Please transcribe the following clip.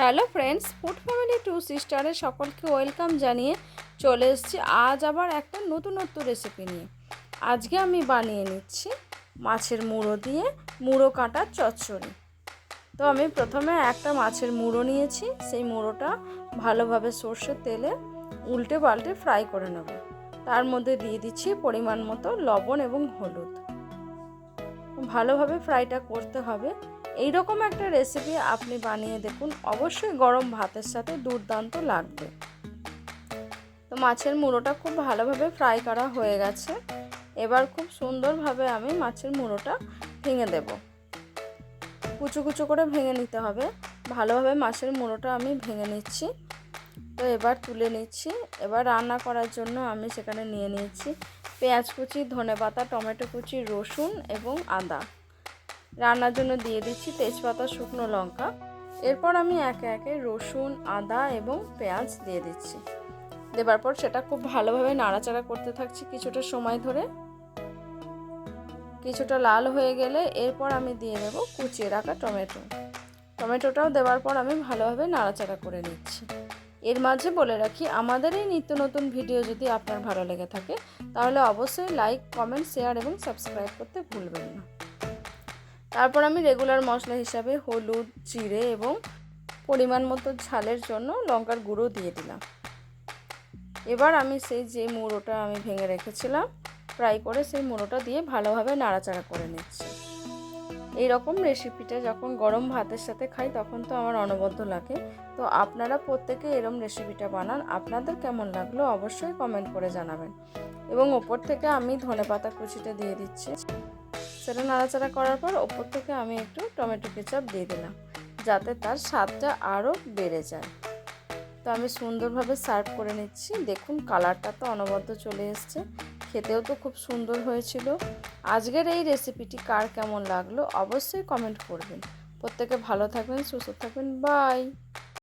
Hello friends, food family two সিস্টারের সকলকে welcome জানিয়ে চলে এসেছি আজ আবার একটা নতুনত্ব রেসিপি নিয়ে। আজকে আমি বানিয়ে নিচ্ছি মাছের মুড়ো দিয়ে মুড়ো কাটার চচ্চড়ি। তো আমি প্রথমে একটা মাছের মুড়ো নিয়েছি, সেই মুড়োটা ভালোভাবে সর্ষের তেলে উল্টে পাল্টে ফ্রাই করে নেব। তার মধ্যে দিয়ে দিচ্ছি পরিমাণ মতো লবণ এবং হলুদ। ভালোভাবে ফ্রাইটা করতে হবে। এই রকম একটা রেসিপি আপনি বানিয়ে দেখুন, অবশ্যই গরম ভাতের সাথে দুর্দান্ত লাগবে। তো মাছের মুড়োটা খুব ভালোভাবে ফ্রাই করা হয়ে গেছে। এবার খুব সুন্দরভাবে আমি মাছের মুড়োটা ভেঙে দেব। কুচো কুচো করে ভেঙে নিতে হবে। ভালোভাবে মাছের মুড়োটা আমি ভেঙে নিচ্ছি। তো এবার তুলে নিচ্ছি। এবার রান্না করার জন্য আমি সেখানে নিয়ে নিয়েছি পেঁয়াজ কুচি, ধনেপাতা, টমেটো কুচি, রসুন এবং আদা। রান্নার জন্য দিয়ে দিচ্ছি তেজপাতা, শুকনো লঙ্কা। এরপর আমি একে একে রসুন, আদা এবং পেঁয়াজ দিয়ে দিচ্ছি। দেবার পর সেটা খুব ভালোভাবে নাড়াচাড়া করতে থাকছি কিছুটা সময় ধরে। কিছুটা লাল হয়ে গেলে এরপর আমি দিয়ে দেব কুচিয়ে রাখা টমেটোটাও দেওয়ার পর আমি ভালোভাবে নাড়াচাড়া করে নিচ্ছি। এর মাঝে বলে রাখি, আমাদের এই নিত্য নতুন ভিডিও যদি আপনার ভালো লেগে থাকে তাহলে অবশ্যই লাইক, কমেন্ট, শেয়ার এবং সাবস্ক্রাইব করতে ভুলবেন না। তারপর আমি রেগুলার মশলা হিসাবে হলুদ, জিরে এবং পরিমাণ মতো ঝালের জন্য লঙ্কার গুঁড়ো দিয়ে দিলাম। এবার আমি সেই যে মুড়োটা আমি ভেঙে রেখেছিলাম ফ্রাই করে, সেই মুড়োটা দিয়ে ভালোভাবে নাড়াচাড়া করে নিচ্ছি। এই রকম রেসিপিটা যখন গরম ভাতের সাথে খাই তখন তো আমার অনবদ্য লাগে। তো আপনারা প্রত্যেকে এরকম রেসিপিটা বানান। আপনাদের কেমন লাগলো অবশ্যই কমেন্ট করে জানাবেন। এবং ওপর থেকে আমি ধনেপাতা কুচিটা দিয়ে দিচ্ছি। সেটা নাড়াচাড়া করার পর ওপর থেকে আমি একটু টমেটো কেচাপ দিয়ে দিলাম, যাতে তার স্বাদটা আরও বেড়ে যায়। তো আমি সুন্দরভাবে সার্ভ করে নিচ্ছি। দেখুন কালারটা তো অনবদ্য চলে এসছে, খেতেও তো খুব সুন্দর হয়েছিল। আজকের এই রেসিপিটি কার কেমন লাগলো অবশ্যই কমেন্ট করবেন। প্রত্যেকে ভালো থাকবেন, সুস্থ থাকবেন। বাই।